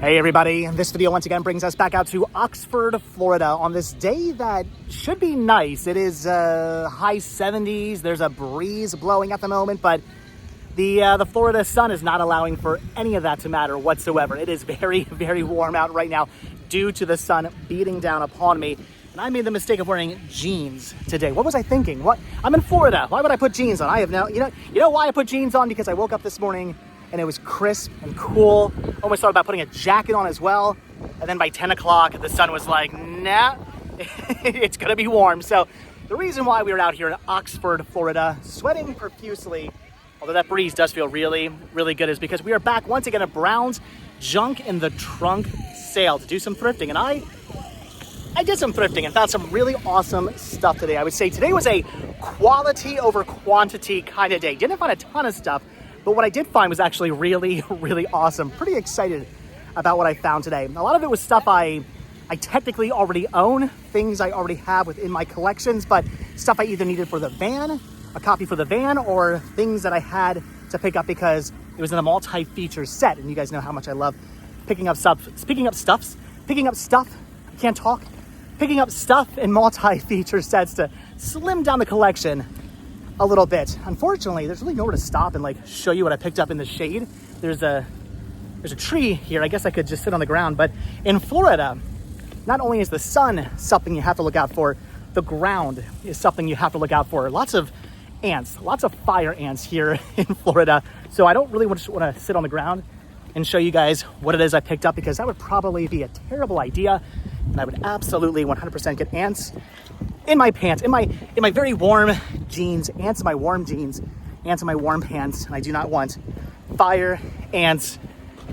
Hey everybody, this video once again brings us back out to Oxford, Florida on this day that should be nice. It is high 70s, there's a breeze blowing at the moment, but the Florida sun is not allowing for any of that to matter whatsoever. It is very, very warm out right now due to the sun beating down upon me. And I made the mistake of wearing jeans today. What was I thinking? I'm in Florida, why would I put jeans on? I have no, you know why I put jeans on? Because I woke up this morning and it was crisp and cool. Almost thought about putting a jacket on as well. And then by 10 o'clock, the sun was like, nah, it's gonna be warm. So the reason why we were out here in Oxford, Florida, sweating profusely, although that breeze does feel really, really good, is because we are back once again at Brown's Junk in the Trunk sale to do some thrifting. And I did some thrifting and found some really awesome stuff today. I would say today was a quality over quantity kind of day. Didn't find a ton of stuff, but what I did find was actually really, really awesome. Pretty excited about what I found today. A lot of it was stuff I technically already own, things I already have within my collections, but stuff I either needed for the van, a copy for the van, or things that I had to pick up because it was in a multi-feature set. And you guys know how much I love picking up stuff in multi-feature sets to slim down the collection a little bit. Unfortunately, there's really nowhere to stop and show you what I picked up in the shade. There's a tree here. I guess I could just sit on the ground, but in Florida, not only is the sun something you have to look out for, the ground is something you have to look out for. Lots of ants, lots of fire ants here in Florida. So I don't really want to sit on the ground and show you guys what it is I picked up, because that would probably be a terrible idea. And I would absolutely 100% get ants in my pants, in my very warm jeans, ants in my warm jeans, ants in my warm pants. And I do not want fire ants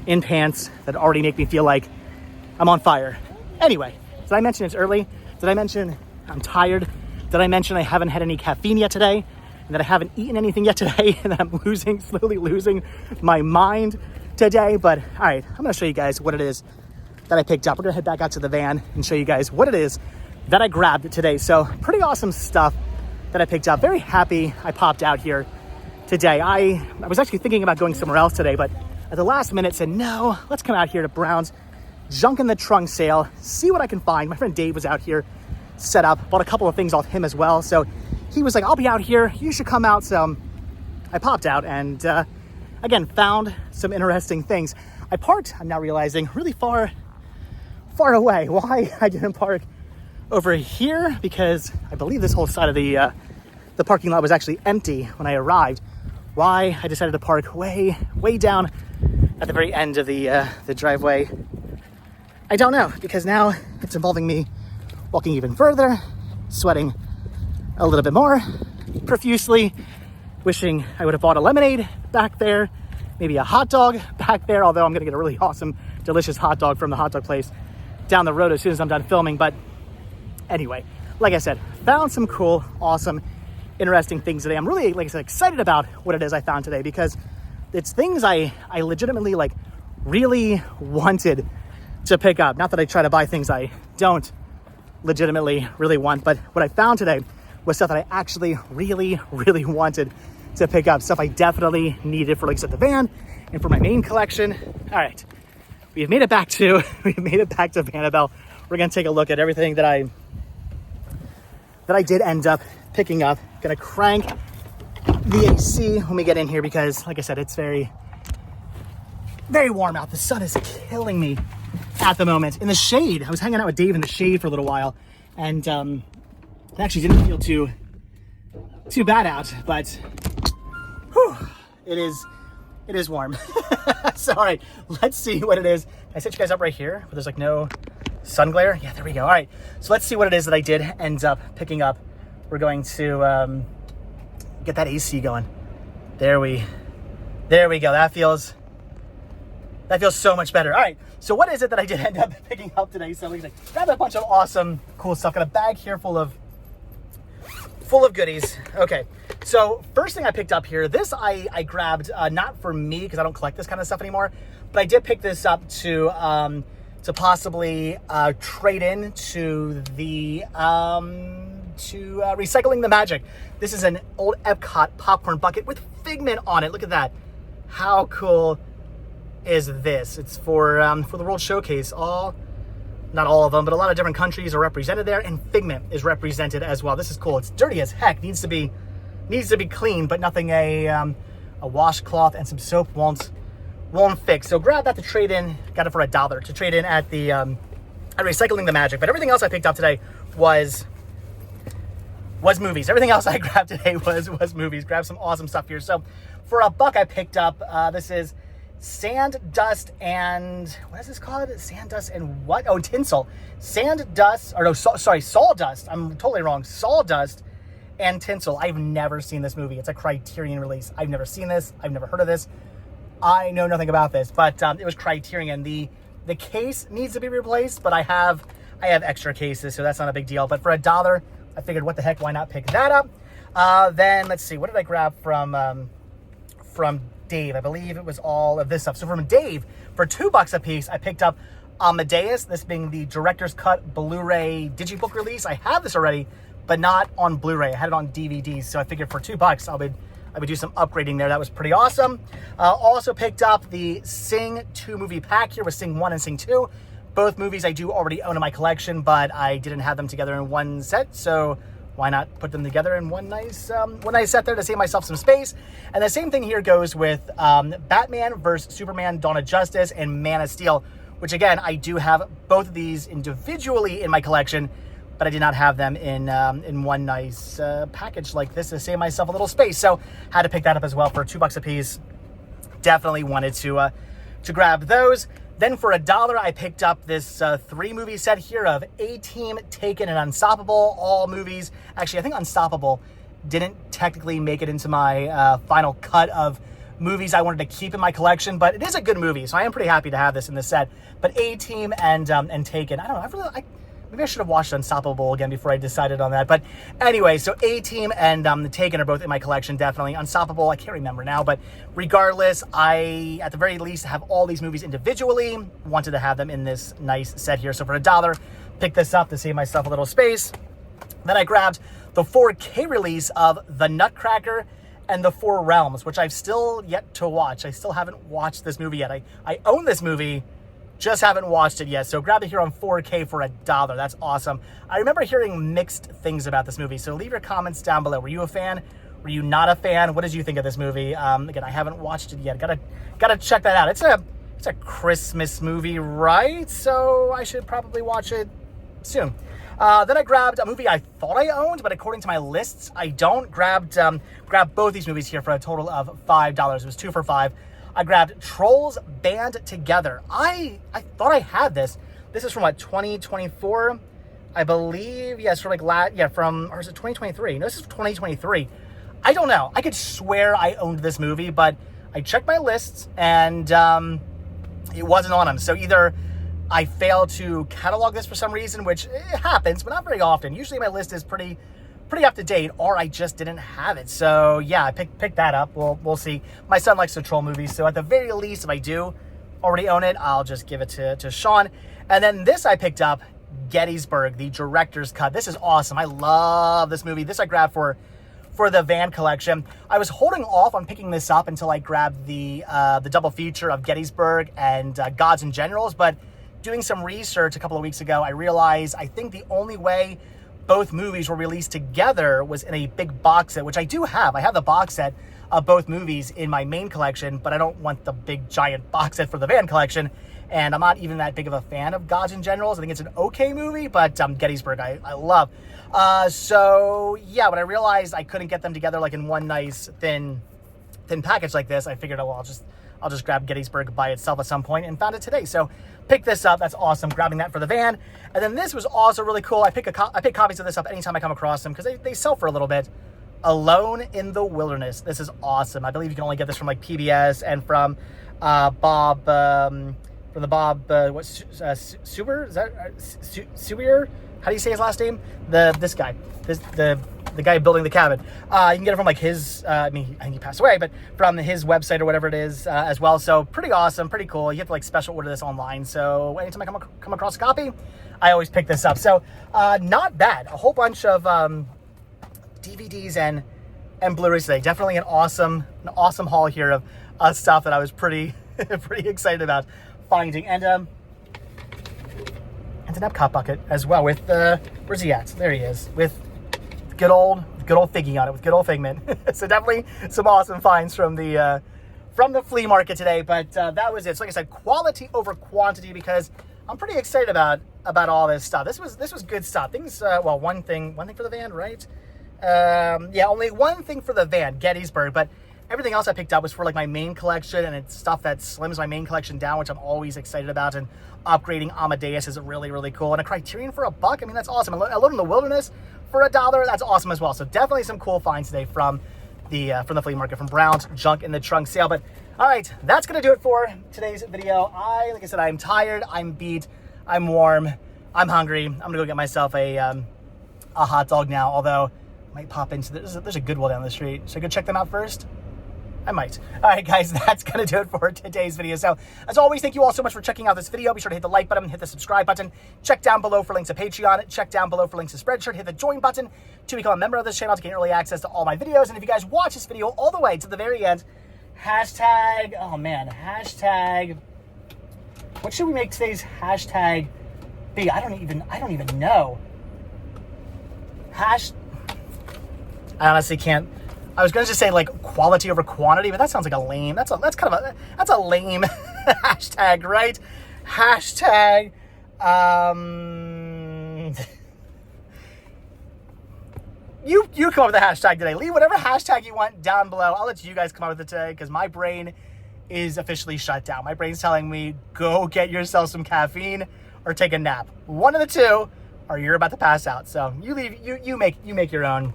in pants that already make me feel like I'm on fire. Anyway, did I mention it's early? Did I mention I'm tired? Did I mention I haven't had any caffeine yet today? And that I haven't eaten anything yet today? And that I'm slowly losing my mind today? But all right, I'm gonna show you guys what it is that I picked up. We're gonna head back out to the van and show you guys what it is that I grabbed today. So pretty awesome stuff that I picked up. Very happy I popped out here today. I was actually thinking about going somewhere else today, but at the last minute said, no, let's come out here to Brown's Junk in the Trunk sale, see what I can find. My friend Dave was out here set up, bought a couple of things off him as well. So he was like, I'll be out here, you should come out. So I popped out and again, found some interesting things. I parked, I'm now realizing, really far away. Why I didn't park over here, because I believe this whole side of the parking lot was actually empty when I arrived. Why I decided to park way down at the very end of the driveway, I don't know, because now it's involving me walking even further, sweating a little bit more profusely, wishing I would have bought a lemonade back there, maybe a hot dog back there, although I'm gonna get a really awesome, delicious hot dog from the hot dog place down the road as soon as I'm done filming. But anyway, like I said, found some cool, awesome, interesting things today. I'm really, like I said, excited about what it is I found today, because it's things I legitimately really wanted to pick up. Not that I try to buy things I don't legitimately really want, but what I found today was stuff that I actually really wanted to pick up. Stuff I definitely needed for, like I said, the van and for my main collection. All right, we've made it back to Vanabelle. We're gonna take a look at everything that I did end up picking up. Gonna crank the AC when we get in here, because like I said, it's very warm out. The sun is killing me at the moment. In the shade, I was hanging out with Dave in the shade for a little while, and it actually didn't feel too bad out, but whew, it is warm. So all right, let's see what it is. I set you guys up right here where there's no sun glare. Yeah, there we go. All right, so let's see what it is that I did end up picking up. We're going to get that AC going. There we go. That feels so much better. All right, so what is it that I did end up picking up today? So like I said, grabbed a bunch of awesome, cool stuff. Got a bag here full of goodies. Okay, so first thing I picked up here, this I grabbed, not for me, because I don't collect this kind of stuff anymore, but I did pick this up to possibly trade in to the Recycling the Magic. This is an old Epcot popcorn bucket with Figment on it. Look at that. How cool is this. It's for the World Showcase. Not all of them, but a lot of different countries are represented there, and Figment is represented as well. This is cool. It's dirty as heck. Needs to be clean, but nothing a washcloth and some soap won't fix. So grab that to trade in. Got it for $1 to trade in at the at Recycling the Magic. But everything else I picked up today was movies. Everything else I grabbed today was movies. Grab some awesome stuff here. So for $1, I picked up this is Sand, Dust, and what is this called? Sand, Dust, and what? Oh, Tinsel. Sawdust. I'm totally wrong. Sawdust and Tinsel. I've never seen this movie. It's a Criterion release. I've never seen this. I've never heard of this. I know nothing about this, but it was Criterion. The case needs to be replaced, but I have extra cases, so that's not a big deal. But for $1, I figured, what the heck, why not pick that up? Then let's see, what did I grab from Dave? I believe it was all of this stuff. So from Dave, for $2 a piece, I picked up Amadeus, this being the director's cut Blu-ray digibook release. I have this already, but not on Blu-ray. I had it on DVDs, so I figured for $2 I would do some upgrading there. That was pretty awesome. Also picked up the Sing 2 movie pack here with Sing 1 and Sing 2. Both movies I do already own in my collection, but I didn't have them together in one set, so why not put them together in one nice set there to save myself some space? And the same thing here goes with Batman vs. Superman, Dawn of Justice, and Man of Steel, which again, I do have both of these individually in my collection, but I did not have them in one nice package like this to save myself a little space. So had to pick that up as well for $2 a piece. Definitely wanted to grab those. Then for $1, I picked up this 3-movie set here of A-Team, Taken, and Unstoppable. All movies. Actually, I think Unstoppable didn't technically make it into my final cut of movies I wanted to keep in my collection, but it is a good movie, so I am pretty happy to have this in this set. But A-Team and Taken, I don't know. Maybe I should have watched Unstoppable again before I decided on that. But anyway, so A-Team and the Taken are both in my collection, definitely. Unstoppable, I can't remember now. But regardless, I, at the very least, have all these movies individually. Wanted to have them in this nice set here. So for $1, picked this up to save myself a little space. Then I grabbed the 4K release of The Nutcracker and The Four Realms, which I've still yet to watch. I still haven't watched this movie yet. I own this movie, just haven't watched it yet. So grab it here on 4K for $1. That's awesome. I remember hearing mixed things about this movie. So leave your comments down below. Were you a fan? Were you not a fan? What did you think of this movie? Again, I haven't watched it yet. Gotta check that out. It's a Christmas movie, right? So I should probably watch it soon. Then I grabbed a movie I thought I owned, but according to my lists, I don't. Grabbed both these movies here for a total of $5. It was 2 for $5. I grabbed Trolls Band Together. I thought I had this. This is from what, 2024, I believe. Yeah, sort of like or is it 2023? No, this is 2023. I don't know. I could swear I owned this movie, but I checked my lists and it wasn't on them. So either I failed to catalog this for some reason, which it happens, but not very often. Usually my list is pretty up to date, or I just didn't have it. So yeah, I picked that up. We'll see. My son likes the troll movies, so at the very least, if I do already own it, I'll just give it to Sean. And then this I picked up, Gettysburg, the director's cut. This is awesome. I love this movie. This I grabbed for the van collection. I was holding off on picking this up until I grabbed the double feature of Gettysburg and Gods and Generals, but doing some research a couple of weeks ago, I realized I think the only way both movies were released together was in a big box set, which I do have. I have the box set of both movies in my main collection, but I don't want the big giant box set for the van collection. And I'm not even that big of a fan of Gods and Generals. I think it's an okay movie, but Gettysburg I love. So yeah, when I realized I couldn't get them together like in one nice thin package like this, I figured, oh, well, I'll just grab Gettysburg by itself at some point, and found it today. So pick this up. That's awesome. Grabbing that for the van. And then this was also really cool. I pick copies of this up anytime I come across them because they sell for a little bit. Alone in the Wilderness. This is awesome. I believe you can only get this from like PBS and from Bob. From the Bob. Suber? Is that Suber? How do you say his last name? This guy. The guy building the cabin. You can get it from like his, I think he passed away, but from his website or whatever it is as well. So pretty awesome, pretty cool. You have to like special order this online. So anytime I come across a copy, I always pick this up. So not bad. A whole bunch of DVDs and Blu-rays today. Definitely an awesome haul here of stuff that I was pretty Pretty excited about finding. And an Epcot bucket as well with where's he at? There he is, with good old Figgy on it, with good old Figment. So definitely some awesome finds from the flea market today. But that was it. So like I said, quality over quantity, because I'm pretty excited about all this stuff. This was good stuff. Things well, one thing for the van, right? Yeah, only one thing for the van, Gettysburg, but everything else I picked up was for like my main collection, and it's stuff that slims my main collection down, which I'm always excited about. And upgrading Amadeus is really, really cool. And a Criterion for $1, I mean, that's awesome. A Load in the Wilderness for $1, that's awesome as well. So definitely some cool finds today from the flea market, from Brown's Junk in the Trunk sale. But all right, that's gonna do it for today's video. Like I said, I'm tired, I'm beat, I'm warm, I'm hungry. I'm gonna go get myself a hot dog now, although I might pop into there's a Goodwill down the street. Should I go check them out first? I might. All right, guys, that's going to do it for today's video. So, as always, thank you all so much for checking out this video. Be sure to hit the like button, hit the subscribe button. Check down below for links to Patreon. Check down below for links to Spreadshirt. Hit the join button to become a member of this channel to gain early access to all my videos. And if you guys watch this video all the way to the very end, hashtag, what should we make today's hashtag be? I don't even know. I honestly can't. I was going to just say like quality over quantity, but that sounds like a lame. That's a lame hashtag, right? Hashtag. You come up with a hashtag today. Leave whatever hashtag you want down below. I'll let you guys come up with it today, because my brain is officially shut down. My brain's telling me, go get yourself some caffeine or take a nap. One of the two, or you're about to pass out. So you make your own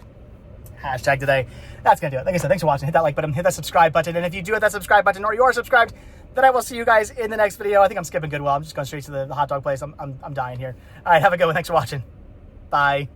hashtag today. That's gonna do it. Like I said, thanks for watching. Hit that like button, hit that subscribe button, and if you do hit that subscribe button, or you are subscribed, then I will see you guys in the next video. I think I'm skipping Goodwill. I'm just going straight to the hot dog place. I'm dying here. All right, have a good one. Thanks for watching. Bye.